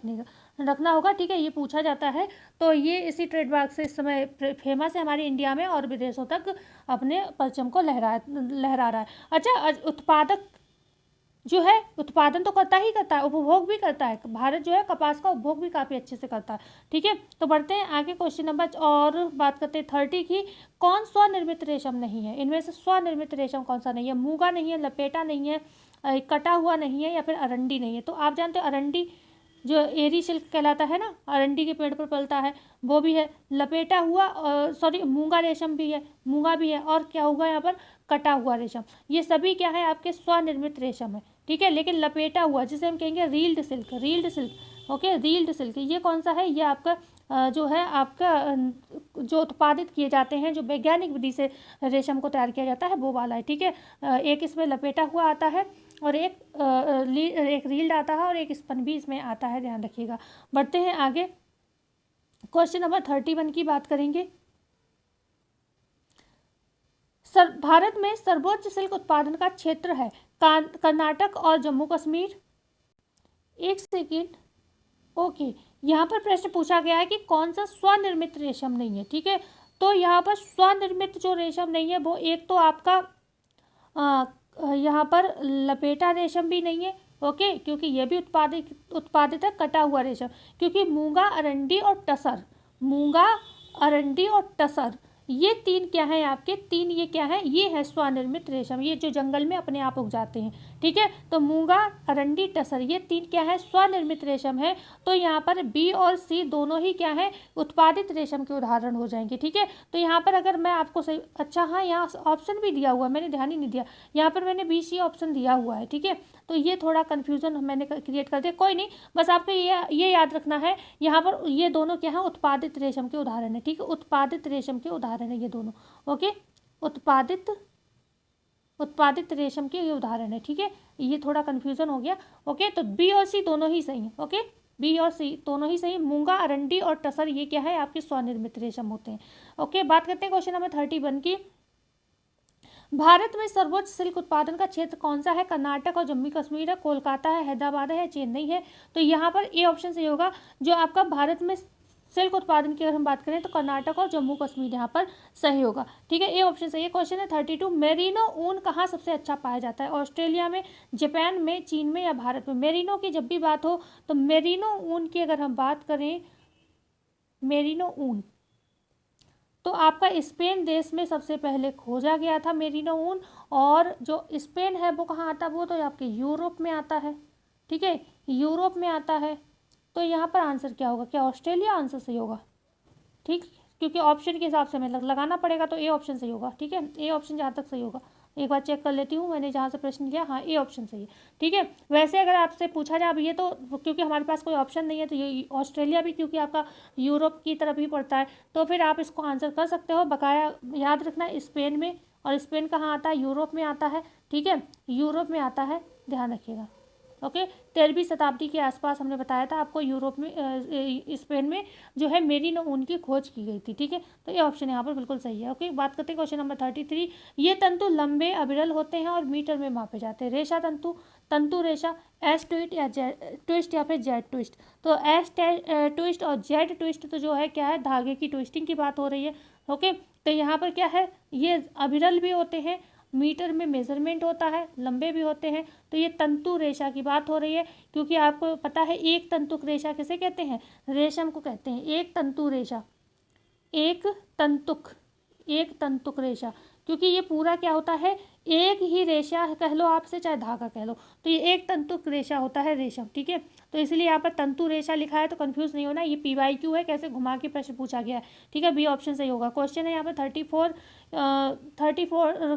रखना होगा, ठीक है, ये पूछा जाता है। तो ये इसी ट्रेडमार्क से इस समय फेमस है हमारे इंडिया में, और विदेशों तक अपने परचम को लहरा रहा है। अच्छा, उत्पादक जो है उत्पादन तो करता ही करता है, उपभोग भी करता है। भारत जो है कपास का उपभोग भी काफ़ी अच्छे से करता है, ठीक है। तो बढ़ते हैं आगे क्वेश्चन नंबर और बात करते हैं 30 की। कौन स्वनिर्मित रेशम नहीं है? इनमें से स्वनिर्मित रेशम कौन सा नहीं है? मूंगा नहीं है, लपेटा नहीं है, कटा हुआ नहीं है, या फिर अरंडी नहीं है? तो आप जानते हो अरंडी जो एरी सिल्क कहलाता है ना, अरंडी के पेड़ पर पलता है, वो भी है। लपेटा हुआ सॉरी मूंगा रेशम भी है, मूंगा भी है, और क्या होगा यहाँ पर? कटा हुआ रेशम। ये सभी क्या है? आपके स्वनिर्मित रेशम है, ठीक है। लेकिन लपेटा हुआ जिसे हम कहेंगे reeled silk, okay, reeled silk, ये कौन सा है? ये आपका जो है आपका जो उत्पादित किए जाते हैं, जो वैज्ञानिक विधि से रेशम को तैयार किया जाता है, वो वाला है, ठीक है। एक इसमें लपेटा हुआ आता है, और एक रील्ड आता है, और एक स्पन भी इसमें आता है, ध्यान रखिएगा। बढ़ते हैं आगे, क्वेश्चन नंबर 31 की बात करेंगे। भारत में सर्वोच्च सिल्क उत्पादन का क्षेत्र है कर्नाटक और जम्मू कश्मीर। एक सेकेंड, ओके, यहाँ पर प्रश्न पूछा गया है कि कौन सा स्वनिर्मित रेशम नहीं है, ठीक है। तो यहाँ पर स्वनिर्मित जो रेशम नहीं है, वो एक तो आपका यहाँ पर लपेटा रेशम भी नहीं है, ओके, क्योंकि ये भी उत्पादित है। कटा हुआ रेशम, क्योंकि मूंगा, अरंडी और टसर, ये तीन क्या है आपके? तीन ये क्या है? ये है स्वनिर्मित रेशम, ये जो जंगल में अपने आप उग जाते हैं, ठीक है। तो मूंगा, अरंडी, टसर, ये तीन क्या है? स्वनिर्मित रेशम है। तो यहाँ पर बी और सी दोनों ही क्या है? उत्पादित रेशम के उदाहरण हो जाएंगे, ठीक है। तो यहाँ पर अगर मैं आपको सही, अच्छा हाँ, यहाँ ऑप्शन भी दिया हुआ है, मैंने ध्यान ही नहीं दिया, यहाँ पर मैंने बी सी ऑप्शन दिया हुआ है, ठीक है। तो ये थोड़ा कन्फ्यूजन मैंने क्रिएट कर दिया, कोई नहीं, बस आपको ये याद रखना है, यहाँ पर ये दोनों क्या है? उत्पादित रेशम के उदाहरण है, ठीक है, उत्पादित रेशम के उदाहरण है ये दोनों, ओके, उत्पादित रेशम के ये उदाहरण है, ठीक है। ये थोड़ा कन्फ्यूजन हो गया, ओके। तो बी और सी दोनों ही सही हैं, ओके, बी और सी दोनों ही सही। मूंगा, अरंडी और टसर ये क्या है? आपके स्वनिर्मित रेशम होते हैं, ओके। बात करते हैं क्वेश्चन नंबर 31 की। भारत में सर्वोच्च सिल्क उत्पादन का क्षेत्र कौन सा है? कर्नाटक और जम्मू कश्मीर है, कोलकाता है, हैदराबाद है, चेन्नई है? तो यहाँ पर ए ऑप्शन सही होगा। जो आपका भारत में सिल्क उत्पादन की अगर हम बात करें तो कर्नाटक और जम्मू कश्मीर यहाँ पर सही होगा, ठीक है, ए ऑप्शन सही है। क्वेश्चन है 32, मेरिनो ऊन कहाँ सबसे अच्छा पाया जाता है? ऑस्ट्रेलिया में, जापान में, चीन में, या भारत में? मेरिनो की जब भी बात हो तो मेरिनो ऊन की अगर हम बात करें मेरिनो ऊन। तो आपका स्पेन देश में सबसे पहले खोजा गया था मेरिनो ऊन, और जो स्पेन है वो कहाँ आता है, वो तो आपके यूरोप में आता है। ठीक है, यूरोप में आता है। तो यहाँ पर आंसर क्या होगा, क्या ऑस्ट्रेलिया आंसर सही होगा? ठीक, क्योंकि ऑप्शन के हिसाब से हमें लगाना पड़ेगा, तो ए ऑप्शन सही होगा। ठीक है, ए ऑप्शन जहाँ तक सही होगा, एक बार चेक कर लेती हूँ मैंने जहाँ से प्रश्न लिया, हाँ ए ऑप्शन सही है। ठीक है, वैसे अगर आपसे पूछा जाए अब ये तो, क्योंकि हमारे पास कोई ऑप्शन नहीं है, तो ये ऑस्ट्रेलिया भी क्योंकि आपका यूरोप की तरफ ही पड़ता है, तो फिर आप इसको आंसर कर सकते हो। बकाया याद रखना स्पेन में, और स्पेन कहाँ आता है, यूरोप में आता है। ठीक है, यूरोप में आता है, ध्यान रखिएगा। ओके, 13वीं शताब्दी के आसपास हमने बताया था आपको यूरोप में, स्पेन में जो है मेरिनो ऊन की खोज की गई थी। ठीक है, तो ये ऑप्शन यहाँ पर बिल्कुल सही है। ओके, बात करते हैं क्वेश्चन नंबर 33। ये तंतु लंबे अविरल होते हैं और मीटर में मापे जाते हैं। रेशा तंतु, तंतु रेशा, एस ट्विस्ट या जेड ट्विस्ट या फिर जेड ट्विस्ट। तो एस ट्विस्ट और जेड ट्विस्ट तो जो है क्या है, धागे की ट्विस्टिंग की बात हो रही है। ओके, तो यहाँ पर क्या है, ये अविरल भी होते हैं, मीटर में मेजरमेंट होता है, लंबे भी होते हैं। तो ये तंतु रेशा की बात हो रही है, क्योंकि आपको पता है एक तंतुक रेशा किसे कहते हैं, रेशम को कहते हैं। एक तंतु रेशा, एक तंतुक रेशा, क्योंकि ये पूरा क्या होता है, एक ही रेशा कह लो आपसे, चाहे धागा कह लो, तो ये एक तंतुक रेशा होता है रेशम। ठीक है, तो इसलिए यहाँ पर तंतु रेशा लिखा है, तो कंफ्यूज नहीं होना, ये PYQ है, कैसे घुमा के प्रश्न पूछा गया है। ठीक है, बी ऑप्शन सही होगा। क्वेश्चन है यहाँ पर 34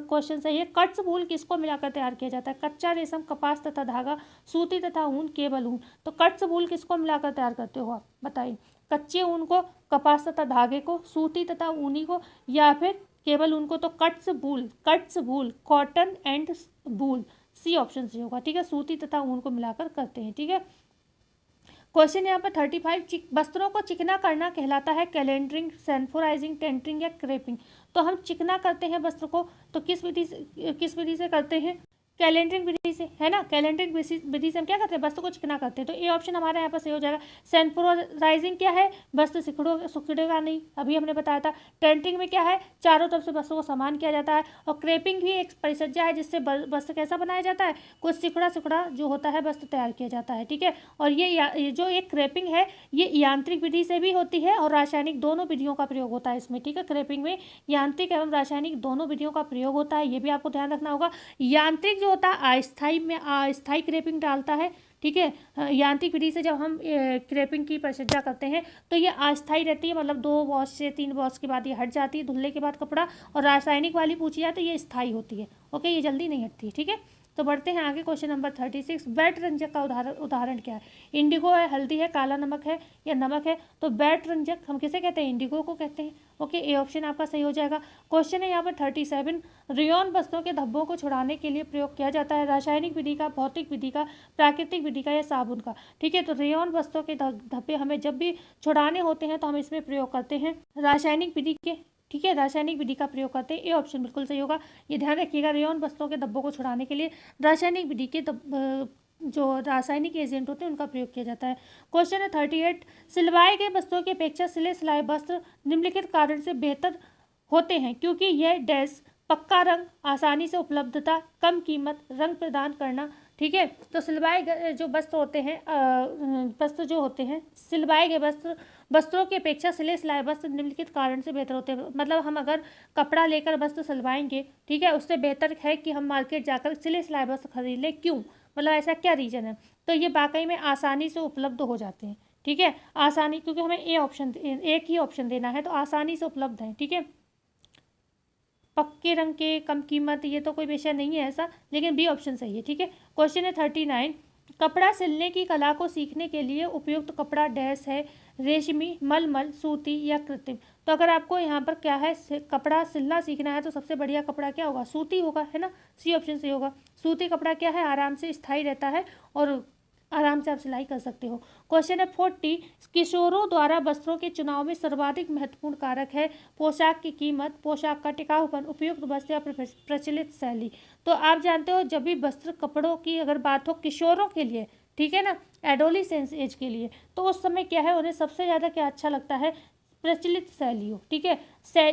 क्वेश्चन सही है। कट्स वूल किसको मिलाकर तैयार किया जाता है, कच्चा रेशम, कपास तथा धागा, सूती तथा ऊन, केवल ऊन। तो कट्स वूल किसको मिलाकर तैयार करते हो आप, बताइए, कच्चे ऊन को, कपास तथा धागे को, सूती तथा ऊनी को, या फिर केवल उनको। तो cuts wool, cotton and wool, C option से होगा। ठीक है, सूती तथा ऊन को मिलाकर करते हैं। ठीक है, क्वेश्चन यहाँ पर 35, वस्त्रों को चिकना करना कहलाता है कैलेंडरिंग, सैनफोराइजिंग, टेंटरिंग या क्रेपिंग। तो हम चिकना करते हैं वस्त्र को, तो किस विधि से करते हैं, कैलेंडरिंग विधि से, है ना। कैलेंडरिंग विधि से हम क्या करते हैं, वस्त्र को चिकना करते हैं। तो ए ऑप्शन हमारे यहाँ पर सही हो जाएगा। सैनफोराइजिंग क्या है, वस्त्र सिकुड़ेगा नहीं, अभी हमने बताया था। टेंटरिंग में क्या है, चारों तरफ से वस्त्र को समान किया जाता है। और क्रेपिंग भी एक परिसज्जा है जिससे वस्त्र कैसा बनाया जाता है, कुछ सिकुड़ा जो होता है वस्त्र तैयार किया जाता है। ठीक है, और ये जो एक क्रेपिंग है, ये यांत्रिक विधि से भी होती है और रासायनिक, दोनों विधियों का प्रयोग होता है इसमें। ठीक है, क्रेपिंग में यांत्रिक एवं रासायनिक दोनों विधियों का प्रयोग होता है, ये भी आपको ध्यान रखना होगा। यांत्रिक जो होता है अस्थाई क्रेपिंग डालता है। ठीक है, यांत्रिक विधि से जब हम क्रेपिंग की परिचर्या करते हैं तो ये अस्थाई रहती है, मतलब 2 वॉश से 3 वॉश के बाद ये हट जाती है धुलने के बाद कपड़ा। और रासायनिक वाली पूछी जाए तो ये स्थायी होती है। ओके, ये जल्दी नहीं हटती है। ठीक है, तो बढ़ते हैं आगे। क्वेश्चन नंबर 36, बैट रंजक का उदाहरण क्या है, इंडिगो है, हल्दी है, काला नमक है या नमक है। तो बैट रंजक हम किसे कहते हैं, इंडिगो को कहते हैं। ओके, ए ऑप्शन आपका सही हो जाएगा। क्वेश्चन है यहाँ पर 37, रेयॉन वस्त्रों के धब्बों को छुड़ाने के लिए प्रयोग किया जाता है, रासायनिक विधि का, भौतिक विधि का, प्राकृतिक विधि का या साबुन का। ठीक है, तो रेयॉन वस्त्रों के धब्बे हमें जब भी छुड़ाने होते हैं तो हम इसमें प्रयोग करते हैं रासायनिक विधि के। ठीक है, रासायनिक विधि का प्रयोग करते हैं, ए ऑप्शन बिल्कुल सही होगा। ये ध्यान रखिएगा, रेयॉन वस्त्रों के धब्बों को छुड़ाने के लिए रासायनिक विधि के जो रासायनिक एजेंट होते हैं उनका प्रयोग किया जाता है। क्वेश्चन है 38, सिलवाए गए वस्त्रों की अपेक्षा सिले सिलाए वस्त्र निम्नलिखित कारण से बेहतर होते हैं क्योंकि यह डैश, पक्का रंग, आसानी से उपलब्धता, कम कीमत, रंग प्रदान करना। ठीक है, तो सिलवाए गए जो वस्त्र होते हैं, वस्त्र जो होते हैं, सिलवाए गए वस्त्रों की अपेक्षा सिले सिलाए वस्त्र निम्नलिखित कारण से बेहतर होते हैं। मतलब हम अगर कपड़ा लेकर वस्त्र सिलवाएंगे, ठीक है, उससे बेहतर है कि हम मार्केट जाकर सिले सिलाए वस्त्र खरीद लें। क्यों, मतलब ऐसा क्या रीज़न है, तो ये वाकई में आसानी से उपलब्ध हो जाते हैं। ठीक है, आसानी, क्योंकि हमें एक ही ऑप्शन देना है, तो आसानी से उपलब्ध है। ठीक है, पक्के रंग के, कम कीमत, ये तो कोई विषय नहीं है ऐसा, लेकिन बी ऑप्शन सही है। ठीक है, क्वेश्चन है 39, कपड़ा सिलने की कला को सीखने के लिए उपयुक्त कपड़ा डैश है, रेशमी, मलमल, सूती या कृत्रिम। तो अगर आपको यहाँ पर क्या है, कपड़ा सिलना सीखना है तो सबसे बढ़िया कपड़ा क्या होगा, सूती होगा, है ना, सी ऑप्शन सही होगा। सूती कपड़ा क्या है, आराम से स्थायी रहता है और आराम से आप सिलाई कर सकते हो। क्वेश्चन है 40, किशोरों द्वारा वस्त्रों के चुनाव में सर्वाधिक महत्वपूर्ण कारक है पोशाक की कीमत, पोशाक का टिकाऊपन, उपयुक्त वस्त्र या प्रचलित शैली। तो आप जानते हो जब भी वस्त्र कपड़ों की अगर बात हो किशोरों के लिए, ठीक है ना, एडोलिसेंस एज के लिए, तो उस समय क्या है, उन्हें सबसे ज़्यादा क्या अच्छा लगता है, प्रचलित शैली हो। ठीक है,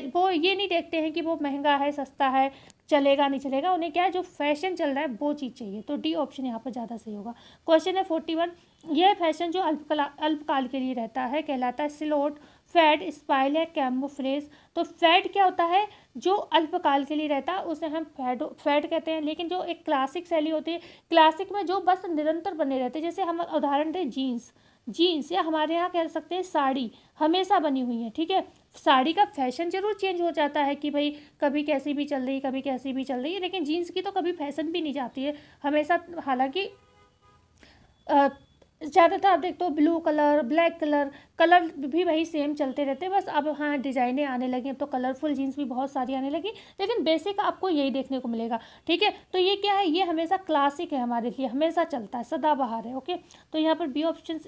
वो ये नहीं देखते हैं कि वो महंगा है, सस्ता है, चलेगा नहीं चलेगा, उन्हें क्या है, जो फैशन चल रहा है वो चीज़ चाहिए। तो डी ऑप्शन यहाँ पर ज़्यादा सही होगा। क्वेश्चन है 41, यह फैशन जो अल्पकाल के लिए रहता है कहलाता है सिलोट, फेड, स्पाइल है, कैमोफ्लेज। तो फेड क्या होता है, जो अल्पकाल के लिए रहता है उसे हम फेड कहते हैं। लेकिन जो एक क्लासिक शैली होती है, क्लासिक में जो बस निरंतर बने रहते हैं, जैसे हम उदाहरण दें जीन्स या हमारे यहाँ कह सकते हैं साड़ी, हमेशा बनी हुई है। ठीक है, साड़ी का फैशन जरूर चेंज हो जाता है कि भाई कभी कैसी भी चल रही, कभी कैसी भी चल रही है, लेकिन जीन्स की तो कभी फैशन भी नहीं जाती है हमेशा। हालांकि ज़्यादातर आप देखते हो ब्लू कलर, ब्लैक कलर भी वही सेम चलते रहते हैं, बस अब हाँ डिज़ाइनें आने लगी, अब तो कलरफुल जीन्स भी बहुत सारी आने लगी, लेकिन बेसिक आपको यही देखने को मिलेगा। ठीक है, तो ये क्या है, ये हमेशा क्लासिक है, हमारे लिए हमेशा चलता है, सदाबहार है। ओके, तो यहाँ पर बी ऑप्शन,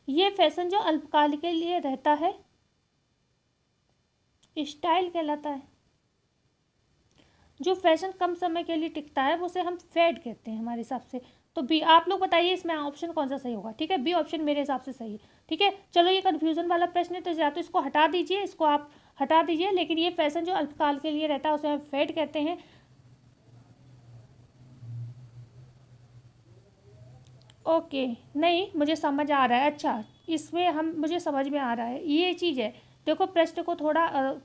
ये फैशन जो अल्पकाल के लिए रहता है स्टाइल कहलाता है। जो फैशन कम समय के लिए टिकता है उसे हम फेड कहते हैं हमारे हिसाब से। तो बी, आप लोग बताइए इसमें ऑप्शन कौन सा सही होगा। ठीक है, बी ऑप्शन मेरे हिसाब से सही है। ठीक है, चलो ये कन्फ्यूजन वाला प्रश्न है, तो या तो इसको हटा दीजिए, इसको आप हटा दीजिए, लेकिन ये फैशन जो अल्पकाल के लिए रहता है उसे हम फेड कहते हैं। ओके, नहीं मुझे समझ आ रहा है। अच्छा, इसमें हम, मुझे समझ में आ रहा है ये चीज़ है। देखो प्रश्न को थोड़ा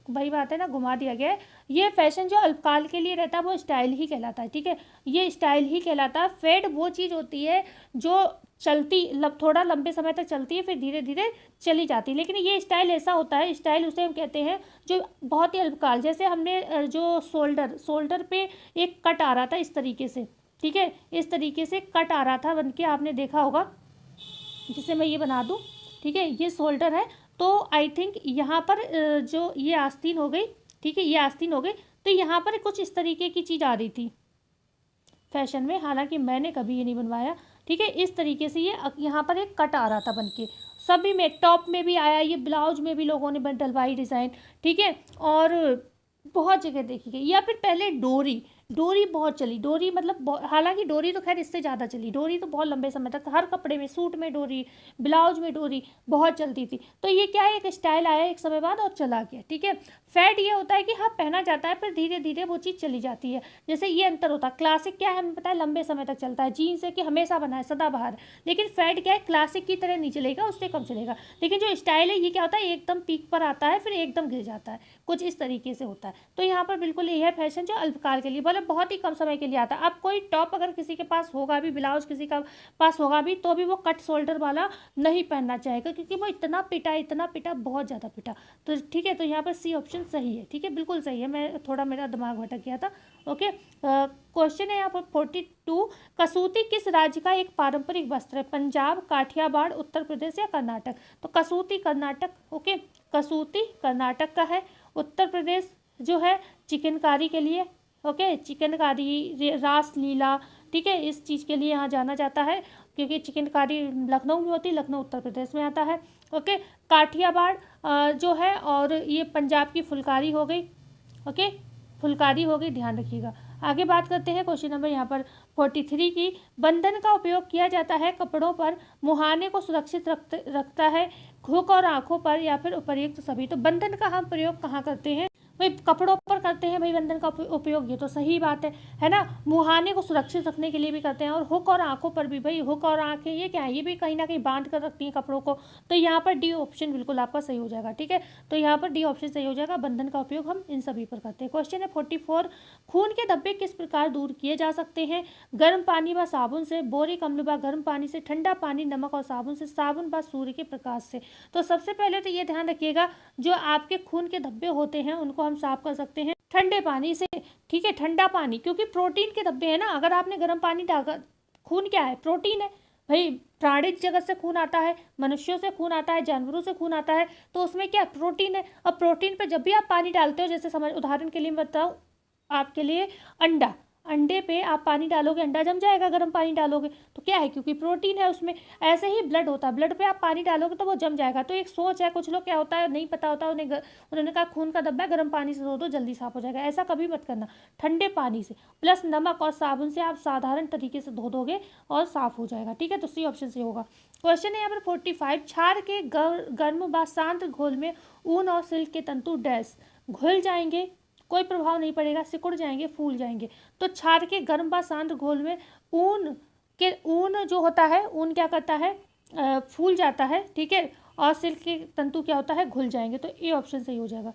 वही बात है ना, घुमा दिया गया है। ये फैशन जो अल्पकाल के लिए रहता है वो स्टाइल ही कहलाता है। ठीक है, ये स्टाइल ही कहलाता है। फेड वो चीज़ होती है जो चलती थोड़ा लंबे समय तक चलती है, फिर धीरे धीरे चली जाती है। लेकिन ये स्टाइल ऐसा होता है, स्टाइल उसे हम कहते हैं जो बहुत ही अल्पकाल, जैसे हमने जो शोल्डर पे एक कट आ रहा था इस तरीके से। ठीक है, इस तरीके से कट आ रहा था बन के, आपने देखा होगा, जिसे मैं ये बना दूँ। ठीक है, ये शोल्डर है, तो आई थिंक यहाँ पर जो ये आस्तीन हो गई। ठीक है, ये आस्तीन हो गई, तो यहाँ पर कुछ इस तरीके की चीज़ आ रही थी फैशन में, हालांकि मैंने कभी ये नहीं बनवाया। ठीक है, इस तरीके से ये यहाँ पर एक कट आ रहा था बनके, सभी में, टॉप में भी आया, ये ब्लाउज में भी लोगों ने डलवाई डिज़ाइन। ठीक है, और बहुत जगह देखी गई। या फिर पहले डोरी बहुत चली, डोरी मतलब हालांकि डोरी तो खैर इससे ज़्यादा चली, डोरी तो बहुत लंबे समय तक हर कपड़े में, सूट में डोरी, ब्लाउज में डोरी बहुत चलती थी। तो ये क्या है, एक स्टाइल आया एक समय बाद और चला गया। ठीक है, फेड ये होता है कि हाँ पहना जाता है, फिर धीरे धीरे वो चीज़ चली जाती है। जैसे ये अंतर होता है। क्लासिक क्या है, हमें पता है लंबे समय तक चलता है, जीन्स है कि हमेशा बना है, सदाबहार। लेकिन फेड क्या है, क्लासिक की तरह नहीं चलेगा, उससे कम चलेगा। लेकिन जो स्टाइल है ये क्या होता है, एकदम पीक पर आता है, फिर एकदम गिर जाता है, कुछ इस तरीके से होता है। तो यहाँ पर बिल्कुल ये है फैशन जो अल्पकाल के लिए, मतलब बहुत ही कम समय के लिए आता है। अब कोई टॉप अगर किसी के पास होगा भी, ब्लाउज किसी का पास होगा भी, तो भी वो कट शोल्डर वाला नहीं पहनना चाहेगा, क्योंकि वो इतना पिटा, बहुत ज़्यादा पिटा। तो ठीक है, तो यहाँ पर सी ऑप्शन सही है। ठीक है, बिल्कुल सही है, मैं थोड़ा, मेरा दिमाग भटक गया था। ओके, क्वेश्चन है यहाँ पर 42, कसूती किस राज्य का एक पारंपरिक वस्त्र है, पंजाब, काठियावाड़, उत्तर प्रदेश या कर्नाटक। तो कसूती कर्नाटक। ओके, कसूती कर्नाटक का है। उत्तर प्रदेश जो है चिकनकारी के लिए, ओके, चिकनकारी, रास लीला, ठीक है, इस चीज़ के लिए यहाँ जाना जाता है, क्योंकि चिकनकारी लखनऊ में होती है, लखनऊ उत्तर प्रदेश में आता है। ओके, काठियावाड़ जो है, और ये पंजाब की फुलकारी हो गई। ओके, फुलकारी हो गई, ध्यान रखिएगा। आगे बात करते हैं क्वेश्चन नंबर यहाँ पर 43 की, बंधन का उपयोग किया जाता है कपड़ों पर, मुहाने को सुरक्षित रखता है, हुक और आंखों पर, या फिर उपर्युक्त सभी। तो बंधन का हम प्रयोग कहाँ करते हैं भाई, कपड़ों पर करते हैं भाई बंधन का उपयोग, ये तो सही बात है ना। मुहाने को सुरक्षित रखने के लिए भी करते हैं, और हुक और आंखों पर भी। भाई हुक और आंखें ये क्या है, ये भी कहीं ना कहीं बांध कर रखती हैं कपड़ों को। तो यहाँ पर डी ऑप्शन बिल्कुल आपका सही हो जाएगा। ठीक है, तो यहाँ पर डी ऑप्शन सही हो जाएगा, बंधन का उपयोग हम इन सभी पर करते हैं। क्वेश्चन है 44, खून के धब्बे किस प्रकार दूर किए जा सकते हैं, गर्म पानी व साबुन से, बोरिक अम्ल व गर्म पानी से, ठंडा पानी, नमक और साबुन से, साबुन व सूर्य के प्रकाश से। तो सबसे पहले तो ये ध्यान रखिएगा, जो आपके खून के धब्बे होते हैं उनको हम साफ कर सकते हैं ठंडे पानी से। ठीक है, ठंडा पानी, क्योंकि प्रोटीन के धब्बे हैं ना, अगर आपने गर्म पानी डालकर, खून क्या है, प्रोटीन है भाई, प्राणिक जगत से खून आता है, मनुष्यों से खून आता है, जानवरों से खून आता है, तो उसमें क्या प्रोटीन है। अब प्रोटीन पर जब भी आप पानी डालते हो, जैसे समझ, उदाहरण के लिए मैं बताऊँ आपके लिए, अंडे पे आप पानी डालोगे, अंडा जम जाएगा, गर्म पानी डालोगे तो क्या है, क्योंकि प्रोटीन है उसमें। ऐसे ही ब्लड होता है, ब्लड पे आप पानी डालोगे तो वो जम जाएगा। तो एक सोच है, कुछ लोग क्या होता है नहीं पता होता, उन्होंने कहा खून का धब्बा है, गर्म पानी से धो दो जल्दी साफ हो जाएगा। ऐसा कभी मत करना, ठंडे पानी से प्लस नमक और साबुन से आप साधारण तरीके से धो दोगे और साफ हो जाएगा। ठीक है, तो सी ऑप्शन से होगा। क्वेश्चन है यहाँ पर 45, क्षार के गर्म व शांत घोल में ऊन और सिल्क के तंतु डैश घुल जाएंगे, कोई प्रभाव नहीं पड़ेगा, सिकुड़ जाएंगे, फूल जाएंगे। तो क्षार के गर्म व शांत घोल में ऊन जो होता है, ऊन क्या करता है, फूल जाता है। ठीक है, और सिल्क के तंतु क्या होता है, घुल जाएंगे। तो ए ऑप्शन सही हो जाएगा।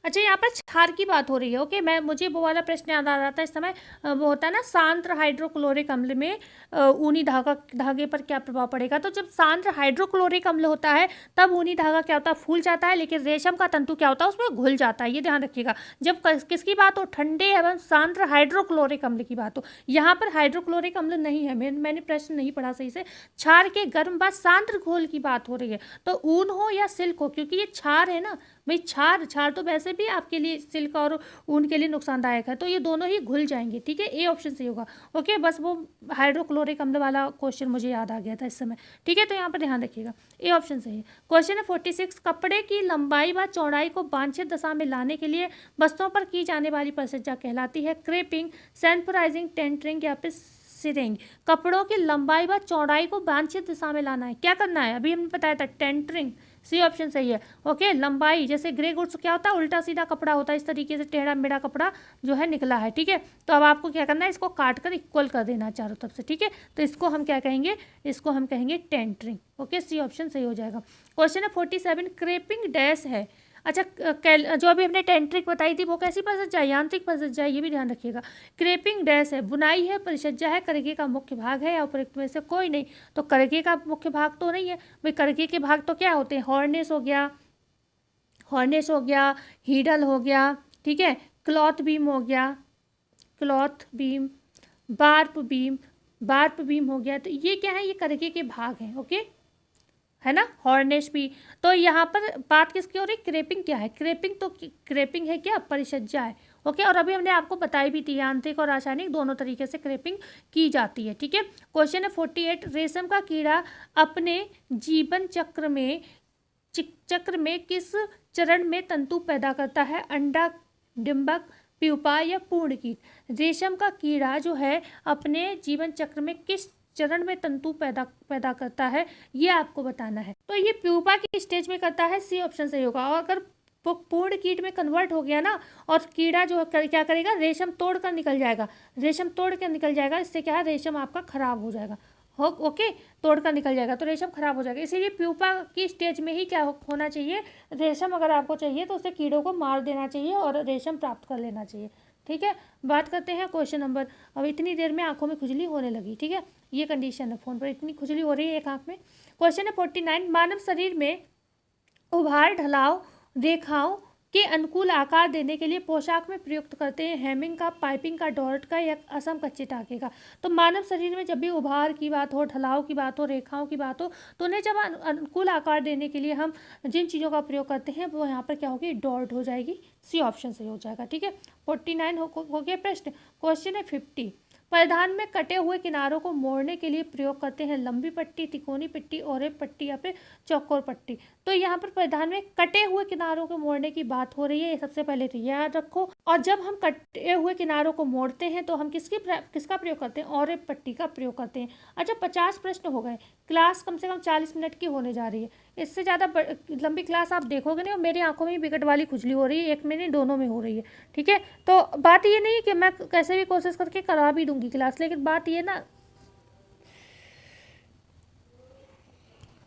अच्छा, यहाँ पर क्षार की बात हो रही है। ओके, मुझे वो वाला प्रश्न याद आ रहा था इस समय। वो होता है ना, सांद्र हाइड्रोक्लोरिक अम्ल में ऊनी धागे पर क्या प्रभाव पड़ेगा। तो जब सांद्र हाइड्रोक्लोरिक अम्ल होता है तब ऊनी धागा क्या होता है, फूल जाता है, लेकिन रेशम का तंतु क्या होता है, उसमें घुल जाता है। ये ध्यान रखिएगा। जब किसकी बात हो, ठंडे एवं सांद्र हाइड्रोक्लोरिक अम्ल की बात हो। यहाँ पर हाइड्रोक्लोरिक अम्ल नहीं है, मैंने प्रश्न नहीं पढ़ा सही से। क्षार के गर्म व सांद्र घोल की बात हो रही है। तो ऊन हो या सिल्क हो, क्योंकि ये क्षार है ना भाई, क्षार तो वैसे भी आपके लिए सिल्क और ऊन के लिए नुकसानदायक है, तो ये दोनों ही घुल जाएंगे। ठीक है, ए ऑप्शन सही होगा। ओके, बस वो हाइड्रोक्लोरिक अम्ल वाला क्वेश्चन मुझे याद आ गया था इस समय। ठीक है, तो यहाँ पर ध्यान रखिएगा, ए ऑप्शन सही है। क्वेश्चन है 46, कपड़े की लंबाई व चौड़ाई को वांछित दशा में लाने के लिए वस्तुओं पर की जाने वाली परिचर्या कहलाती है क्रेपिंग, सैनिटाइजिंग, टेंटरिंग या फिर सिरेंग। कपड़ों की लंबाई व चौड़ाई को वांछित दिशा में लाना है, क्या करना है, अभी हमने बताया था टेंटरिंग। सी ऑप्शन सही है। ओके, लंबाई, जैसे ग्रे गुड्स क्या होता है, उल्टा सीधा कपड़ा होता है, इस तरीके से टेढ़ा मेढ़ा कपड़ा जो है निकला है। ठीक है, तो अब आपको क्या करना है, इसको काट कर इक्वल कर देना है चारों तरफ से। ठीक है, तो इसको हम क्या कहेंगे, इसको हम कहेंगे टेंटरिंग। ओके, सी ऑप्शन सही हो जाएगा। क्वेश्चन है 47, क्रेपिंग डैश है। अच्छा, जो अभी हमने टेंट्रिक बताई थी वो कैसी परिसज्जा है, यांत्रिक परिसज्जा है, ये भी ध्यान रखिएगा। क्रेपिंग डैश है, बुनाई है, परिसज्जा है, करघे का मुख्य भाग है या उपयुक्त में से कोई नहीं। तो करघे का मुख्य भाग तो नहीं है भाई, करघे के भाग तो क्या होते हैं, हॉर्नेस हो गया, हीडल हो गया, ठीक है, क्लॉथ बीम हो गया, क्लॉथ बीम, बार्प बीम हो गया। तो ये क्या है, ये करघे के भाग हैं। ओके, है ना, हॉर्नेस भी। तो यहाँ पर बात किसकी हो रही, क्रेपिंग क्या है, क्रेपिंग है क्या, परिसज्जा है। ओके, और अभी हमने आपको बताई भी थी, यांत्रिक और रासायनिक दोनों तरीके से क्रेपिंग की जाती है। ठीक है, क्वेश्चन है 48, रेशम का कीड़ा अपने जीवन चक्र में किस चरण में तंतु पैदा करता है, अंडा, डिंबक, प्यूपा या पूर्ण कीट। रेशम का कीड़ा जो है अपने जीवन चक्र में किस चरण में तंतु पैदा करता है, ये आपको बताना है। तो ये प्यूपा की स्टेज में करता है, सी ऑप्शन सही होगा। और अगर पूर्ण कीट में कन्वर्ट हो गया ना, और कीड़ा जो क्या करेगा, रेशम तोड़ कर निकल जाएगा, इससे क्या है, रेशम आपका खराब हो जाएगा। ओके, तोड़ कर निकल जाएगा तो रेशम खराब हो जाएगा। इसीलिए प्यूपा की स्टेज में ही क्या होना चाहिए, रेशम अगर आपको चाहिए तो उसे कीड़ों को मार देना चाहिए और रेशम प्राप्त कर लेना चाहिए। ठीक है, बात करते हैं क्वेश्चन नंबर। अब इतनी देर में आंखों में खुजली होने लगी। ठीक है, ये कंडीशन है, फोन पर इतनी खुजली हो रही है एक आंख में। क्वेश्चन है 49, मानव शरीर में उभार, ढलाव, रेखाओं के अनुकूल आकार देने के लिए पोशाक में प्रयुक्त करते हैं हेमिंग का, पाइपिंग का, डॉट का या असम कच्चे टाके का। तो मानव शरीर में जब भी उभार की बात हो, ढलाव की बात हो, रेखाओं की बात हो, तो उन्हें जब अनुकूल आकार देने के लिए हम जिन चीज़ों का प्रयोग करते हैं वो यहाँ पर क्या होगी, डॉट हो जाएगी। सी ऑप्शन सही हो जाएगा। ठीक है, 49 हो गया प्रश्न। क्वेश्चन है 50, परिधान में कटे हुए किनारों को मोड़ने के लिए प्रयोग करते हैं लंबी पट्टी, तिकोनी पट्टी, ओरेप पट्टी या फिर चौकोर पट्टी। तो यहाँ पर परिधान में कटे हुए किनारों को मोड़ने की बात हो रही है, ये सबसे पहले तो याद रखो। और जब हम कटे हुए किनारों को मोड़ते हैं तो हम किसका प्रयोग करते हैं, ओरेप पट्टी का प्रयोग करते हैं। अच्छा, 50 प्रश्न हो गए, क्लास कम से कम 40 मिनट की होने जा रही है। इससे ज़्यादा लंबी क्लास आप देखोगे नहीं, और मेरी आंखों में विकट वाली खुजली हो रही है, एक में नहीं दोनों में हो रही है। ठीक है, तो बात ये नहीं कि मैं कैसे भी कोशिश करके करा भी दूंगी क्लास, लेकिन बात ये ना,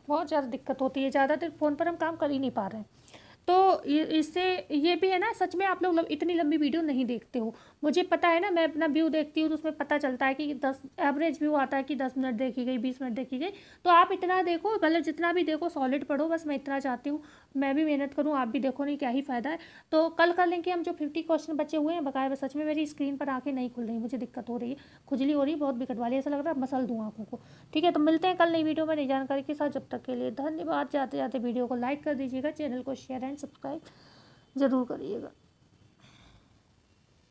बहुत ज़्यादा दिक्कत होती है, ज़्यादा देर फ़ोन पर हम काम कर ही नहीं पा रहे हैं। तो इससे ये भी है ना, सच में आप लोग इतनी लंबी वीडियो नहीं देखते हो, मुझे पता है ना। मैं अपना व्यू देखती हूँ तो उसमें पता चलता है कि 10 एवरेज व्यू आता है कि 10 मिनट देखी गई, 20 मिनट देखी गई। तो आप इतना देखो, मतलब जितना भी देखो सॉलिड पढ़ो, बस मैं इतना चाहती हूँ। मैं भी मेहनत करूँ, आप भी देखो, नहीं क्या ही फ़ायदा है। तो कल कर लेंगे हम जो 50 क्वेश्चन बचे हुए हैं बकाया। बस सच में मेरी स्क्रीन पर आँखें नहीं खुल रही, मुझे दिक्कत हो रही है, खुजली हो रही है बहुत विकट वाली, ऐसा लग रहा है मसल दूँ आँखों को। ठीक है, तो मिलते हैं कल नई वीडियो में नई जानकारी के साथ। जब तक के लिए धन्यवाद। जाते जाते वीडियो को लाइक कर दीजिएगा, चैनल को शेयर एंड सब्सक्राइब ज़रूर करिएगा।